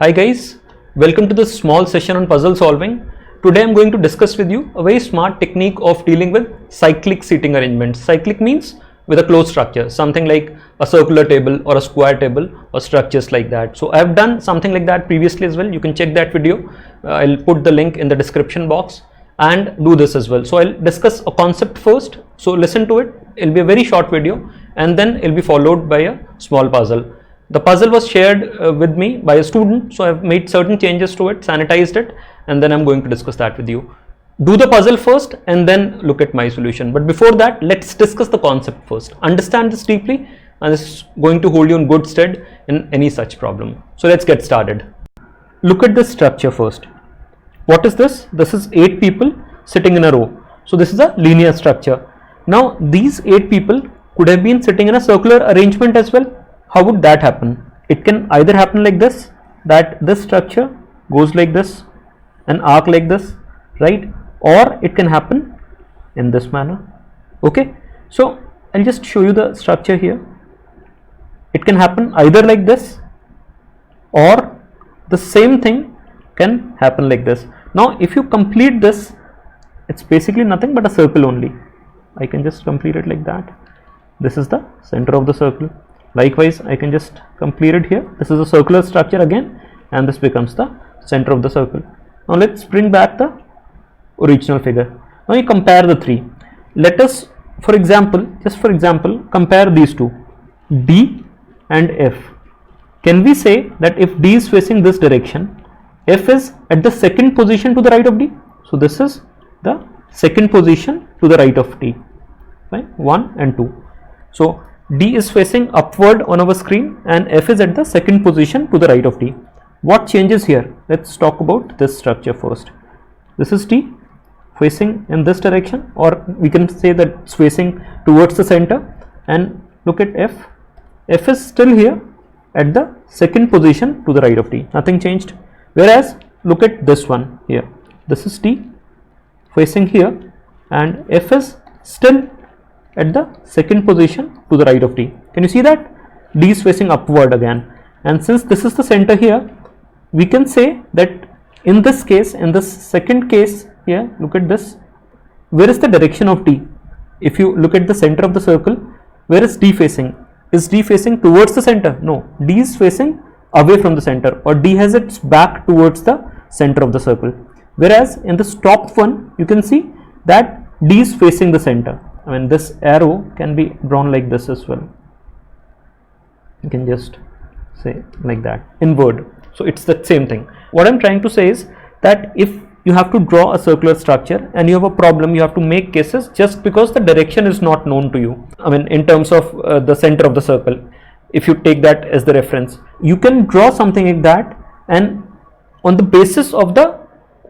Hi guys, welcome to this small session on puzzle solving. Today I'm going to discuss with you a very smart technique of dealing with cyclic seating arrangements. Cyclic means with a closed structure, something like a circular table or a square table or structures like that. So I've done something like that previously as well. You can check that video. I'll put the link in the description box and do this as well. So I'll discuss a concept first. So listen to it. It'll be a very short video and then it'll be followed by a small puzzle. The puzzle was shared with me by a student, so I've made certain changes to it, sanitized it, and then I'm going to discuss that with you. Do the puzzle first and then look at my solution. But before that, let's discuss the concept first. Understand this deeply and this is going to hold you in good stead in any such problem. So let's get started. Look at this structure first. What is this? This is 8 people sitting in a row. So this is a linear structure. Now these 8 people could have been sitting in a circular arrangement as well. How would that happen? It can either happen like this, that this structure goes like this, an arc like this, right? Or it can happen in this manner. Okay, so I'll just show you the structure here. It can happen either like this, or the same thing can happen like this. Now if you complete this, it's basically nothing but a circle only. I can just complete it like that. This is the center of the circle. Likewise, I can just complete it here. This is a circular structure again, and this becomes the center of the circle. Now let's bring back the original figure. Now you compare the three. Let us, for example, compare these two, D and F. Can we say that if D is facing this direction, F is at the second position to the right of D? So this is the second position to the right of D, right? 1 and 2. So D is facing upward on our screen and F is at the second position to the right of D. What changes here? Let's talk about this structure first. This is D facing in this direction, or we can say that it's facing towards the center, and look at F. F is still here at the second position to the right of D. Nothing changed. Whereas look at this one here. This is D facing here and F is still at the second position to the right of D. Can you see that? D is facing upward again, and since this is the center here, we can say that in this case, in this second case here, look at this, where is the direction of D? If you look at the center of the circle, where is D facing? Is D facing towards the center? No, D is facing away from the center, or D has its back towards the center of the circle. Whereas in this top one, you can see that D is facing the center. I mean, this arrow can be drawn like this as well. You can just say like that, inward. So it's the same thing. What I'm trying to say is that if you have to draw a circular structure and you have a problem, you have to make cases just because the direction is not known to you. I mean, in terms of the center of the circle, if you take that as the reference, you can draw something like that, and on the basis of the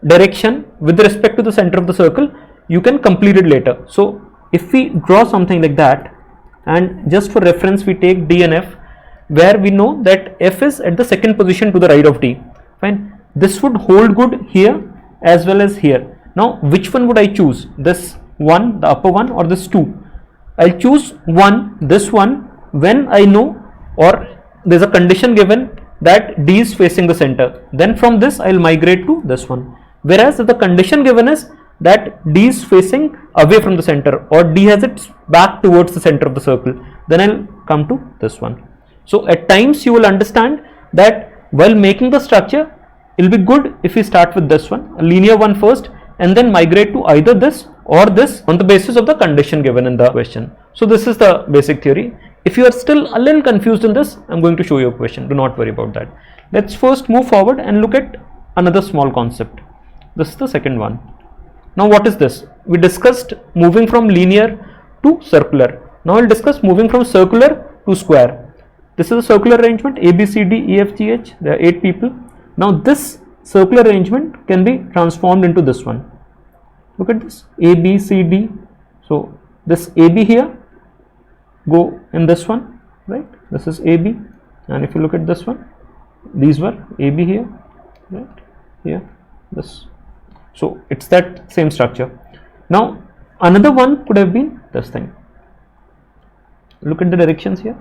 direction with respect to the center of the circle, you can complete it later. So if we draw something like that, and just for reference we take D and F, where we know that F is at the second position to the right of D, fine, this would hold good here as well as here. Now which one would I choose? This one, the upper one, or this 2? I'll choose this one when I know, or there's a condition given that D is facing the center. Then from this I'll migrate to this one. Whereas if the condition given is that D is facing away from the center, or D has its back towards the center of the circle, then I'll come to this one. So at times you will understand that while making the structure, it will be good if we start with this one, a linear one first, and then migrate to either this or this on the basis of the condition given in the question. So this is the basic theory. If you are still a little confused in this, I'm going to show you a question. Do not worry about that. Let's first move forward and look at another small concept. This is the second one. Now what is this? We discussed moving from linear to circular. Now we'll discuss moving from circular to square. This is a circular arrangement, A, B, C, D, E, F, G, H. There are 8 people. Now this circular arrangement can be transformed into this one. Look at this, A, B, C, D. So this A, B here, go in this one, right? This is A, B. And if you look at this one, these were A, B here, right? Here, this. So it's that same structure. Now another one could have been this thing. Look at the directions here,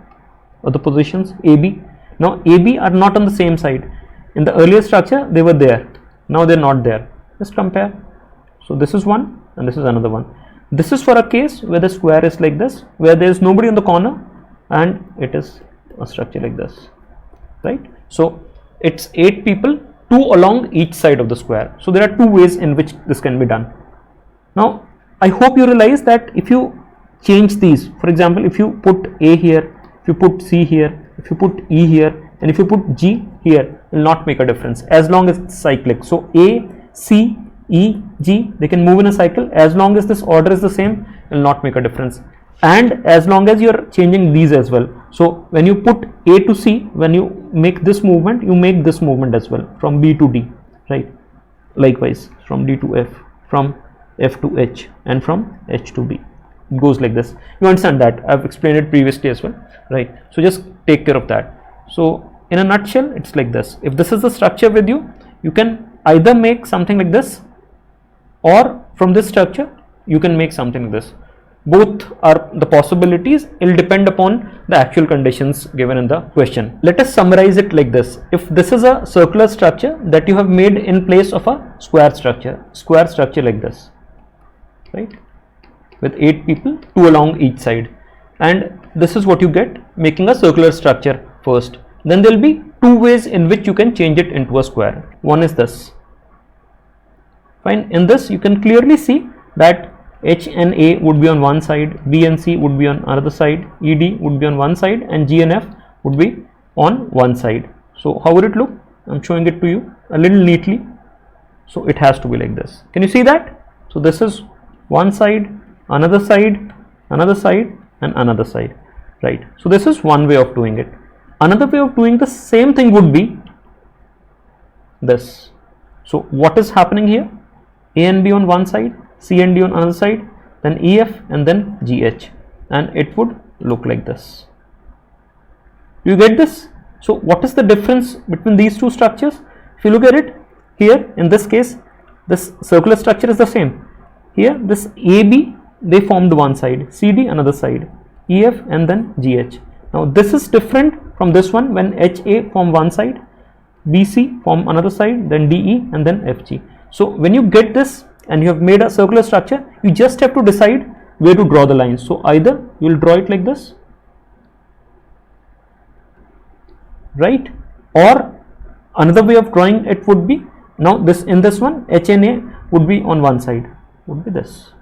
or the positions AB. Now AB are not on the same side. In the earlier structure they were there, now they're not there. Just compare. So this is one and this is another one. This is for a case where the square is like this, where there is nobody on the corner and it is a structure like this, right? So it's 8 people, 2 along each side of the square. So there are 2 ways in which this can be done. Now I hope you realize that if you change these, for example, if you put A here, if you put C here, if you put E here, and if you put G here, it will not make a difference as long as it's cyclic. So A, C, E, G, they can move in a cycle. As long as this order is the same, it will not make a difference. And as long as you are changing these as well. So when you put A to C, when you make this movement, you make this movement as well, from B to D, right? Likewise from D to F, from F to H, and from H to B. It goes like this. You understand that? I've explained it previously as well, right? So just take care of that. So in a nutshell, it's like this. If this is the structure with you, you can either make something like this, or from this structure you can make something like this. Both are the possibilities. It will depend upon the actual conditions given in the question. Let us summarize it like this. If this is a circular structure that you have made in place of a square structure like this, right, with 8 people, 2 along each side, and this is what you get making a circular structure first. Then there will be 2 ways in which you can change it into a square. One is this. Fine. In this you can clearly see that H and A would be on one side, B and C would be on another side, ED would be on one side, and G and F would be on one side. So how would it look? I'm showing it to you a little neatly. So it has to be like this. Can you see that? So this is one side, another side, another side, and another side, right? So this is one way of doing it. Another way of doing the same thing would be this. So what is happening here? A and B on one side, C and D on another side, then EF and then GH, and it would look like this. You get this? So what is the difference between these 2 structures? If you look at it here, in this case, this circular structure is the same. Here this AB, they formed one side, CD another side, EF and then GH. Now this is different from this one when HA form one side, BC form another side, then DE and then FG. So when you get this and you have made a circular structure, you just have to decide where to draw the lines. So either you will draw it like this, right, or another way of drawing it would be, now this, in this one H and A would be on one side, would be this.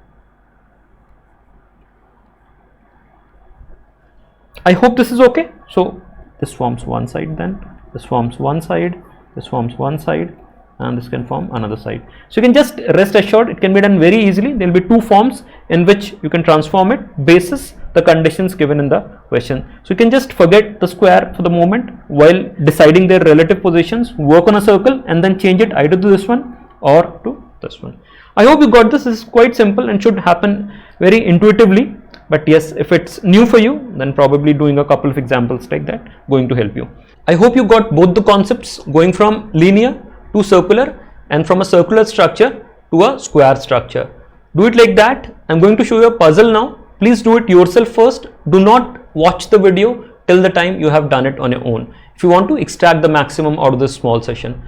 I hope this is okay. So this forms one side, then this forms one side, this forms one side, and this can form another side. So you can just rest assured it can be done very easily. There will be 2 forms in which you can transform it basis the conditions given in the question. So you can just forget the square for the moment while deciding their relative positions, work on a circle and then change it either to this one or to this one. I hope you got this. This is quite simple and should happen very intuitively. But yes, if it's new for you, then probably doing a couple of examples like that going to help you. I hope you got both the concepts, going from linear to circular and from a circular structure to a square structure. Do it like that. I'm going to show you a puzzle now. Please do it yourself first. Do not watch the video till the time you have done it on your own, if you want to extract the maximum out of this small session.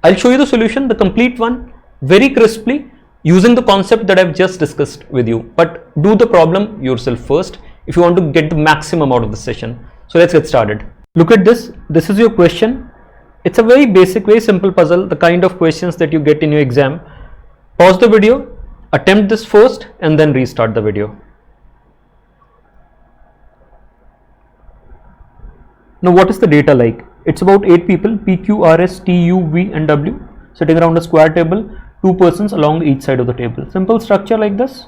I'll show you the solution, the complete one, very crisply, using the concept that I've just discussed with you. But do the problem yourself first if you want to get the maximum out of the session. So let's get started. Look at this. This is your question. It's a very basic, very simple puzzle, the kind of questions that you get in your exam. Pause the video, attempt this first, and then restart the video. Now what is the data like? It's about 8 people, P, Q, R, S, T, U, V and W, sitting around a square table, 2 persons along each side of the table. Simple structure like this.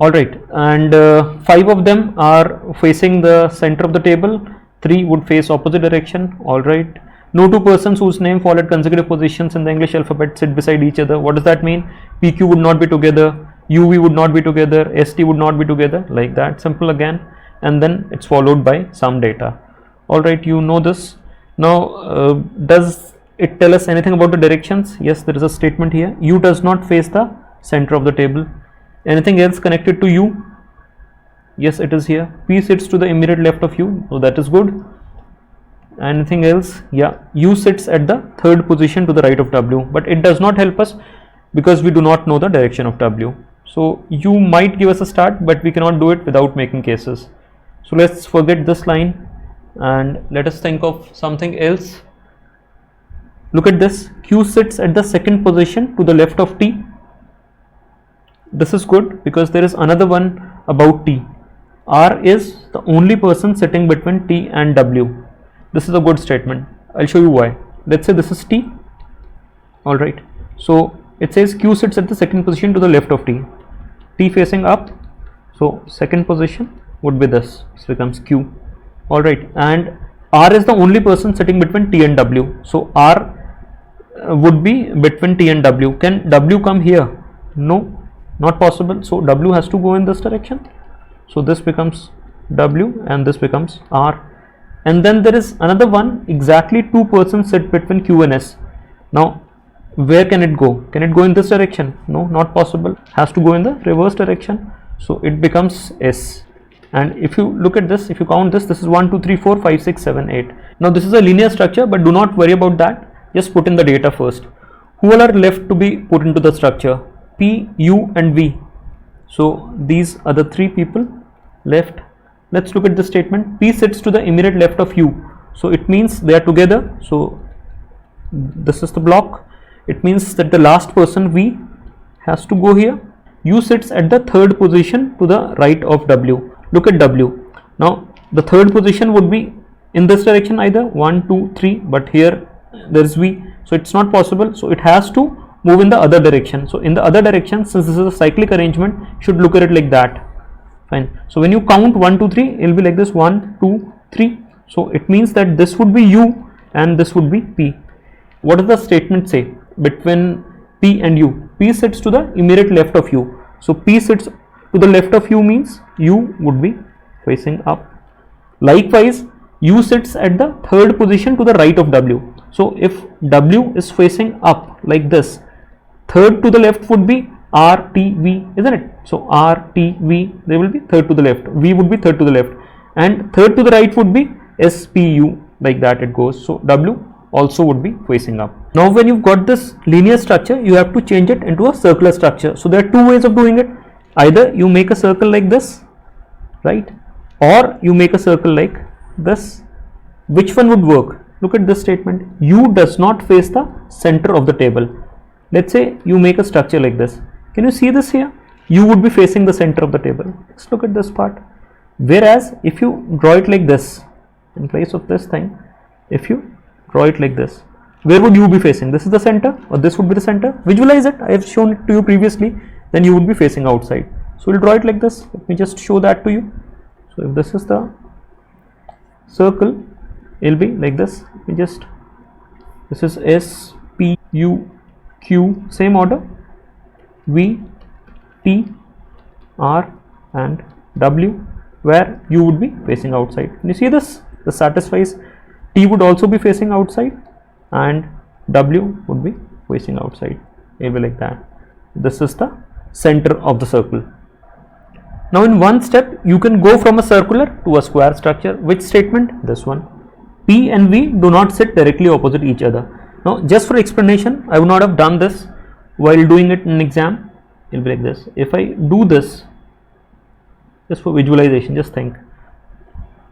Alright, and 5 of them are facing the center of the table, 3 would face opposite direction. Alright, no 2 persons whose name fall at consecutive positions in the English alphabet sit beside each other. What does that mean? PQ would not be together, UV would not be together, ST would not be together, like that. Simple again, and then it's followed by some data. Alright, you know this. Now does it tell us anything about the directions? Yes, there is a statement here. U does not face the center of the table. Anything else connected to U? Yes, it is here. P sits to the immediate left of U, so that is good. Anything else? Yeah, U sits at the third position to the right of W, but it does not help us because we do not know the direction of W. So U might give us a start, but we cannot do it without making cases. So let's forget this line and let us think of something else. Look at this. Q sits at the second position to the left of T. This is good because there is another one about T. R is the only person sitting between T and W. This is a good statement. I'll show you why. Let's say this is T. Alright. So it says Q sits at the second position to the left of T. T facing up. So second position would be this. This becomes Q. Alright. And R is the only person sitting between T and W. So R would be between T and W. Can W come here? No, not possible. So W has to go in this direction. So this becomes W and this becomes R. And then there is another one, exactly two persons sit between Q and S. Now where can it go? Can it go in this direction? No, not possible. Has to go in the reverse direction. So it becomes S. And if you look at this, if you count this, this is 1, 2, 3, 4, 5, 6, 7, 8. Now this is a linear structure, but do not worry about that. Just put in the data first. Who all are left to be put into the structure? P, U and V. So these are the three people left. Let's look at the statement. P sits to the immediate left of U. So it means they are together. So this is the block. It means that the last person V has to go here. U sits at the third position to the right of W. Look at W. Now the third position would be in this direction either 1, 2, 3, but here there is V, so it's not possible. So it has to move in the other direction. So in the other direction, since this is a cyclic arrangement, you should look at it like that. Fine. So when you count 1, 2, 3, it will be like this 1, 2, 3. So it means that this would be U and this would be P. What does the statement say between P and U? P sits to the immediate left of U. So P sits to the left of U means U would be facing up. Likewise, U sits at the third position to the right of W. So if W is facing up like this, third to the left would be R, T, V, isn't it? So R, T, V, they will be third to the left. V would be third to the left. And third to the right would be S, P, U, like that it goes. So W also would be facing up. Now when you've got this linear structure, you have to change it into a circular structure. So there are two ways of doing it. Either you make a circle like this, right? Or you make a circle like this. Which one would work? Look at this statement. U does not face the center of the table. Let's say you make a structure like this. Can you see this here? U would be facing the center of the table. Let's look at this part. Whereas if you draw it like this, in place of this thing, if you draw it like this, where would U be facing? This is the center or this would be the center? Visualize it. I have shown it to you previously. Then you would be facing outside. So we'll draw it like this. Let me just show that to you. So if this is the circle, it will be like this. This is S, P, U, Q, same order, V, T, R and W, where U would be facing outside. And you see this? This satisfies. T would also be facing outside and W would be facing outside. It will be like that. This is the center of the circle. Now in one step, you can go from a circular to a square structure. Which statement? This one. P and V do not sit directly opposite each other. Now just for explanation, I would not have done this while doing it in an exam. It will be like this. If I do this, just for visualization, just think.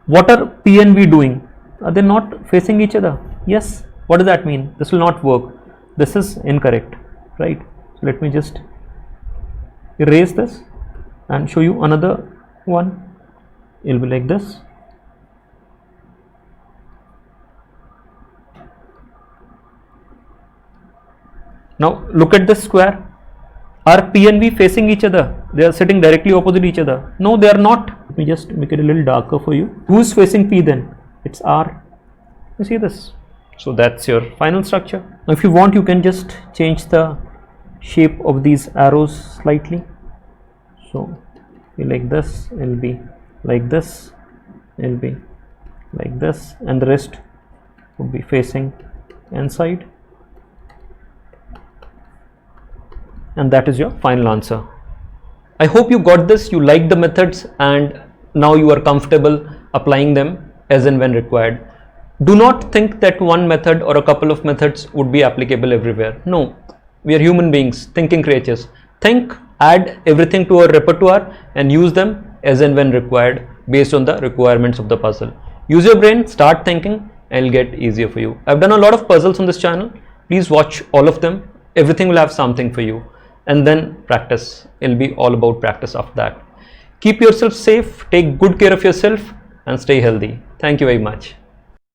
What are P and V doing? Are they not facing each other? Yes. What does that mean? This will not work. This is incorrect, right? So let me just erase this and show you another one. It will be like this. Now look at this square. Are P and V facing each other? They are sitting directly opposite each other. No, they are not. Let me just make it a little darker for you. Who is facing P then? It's R. You see this? So that's your final structure. Now if you want, you can just change the shape of these arrows slightly. So like this, it will be like this, it will be like this, and the rest would be facing inside. And that is your final answer. I hope you got this, you liked the methods, and now you are comfortable applying them as and when required. Do not think that one method or a couple of methods would be applicable everywhere. No, we are human beings, thinking creatures. Think, add everything to our repertoire and use them as and when required based on the requirements of the puzzle. Use your brain, start thinking, and it'll get easier for you. I've done a lot of puzzles on this channel. Please watch all of them. Everything will have something for you. And then practice. It'll be all about practice after that. Keep yourself safe, take good care of yourself, and stay healthy. Thank you very much.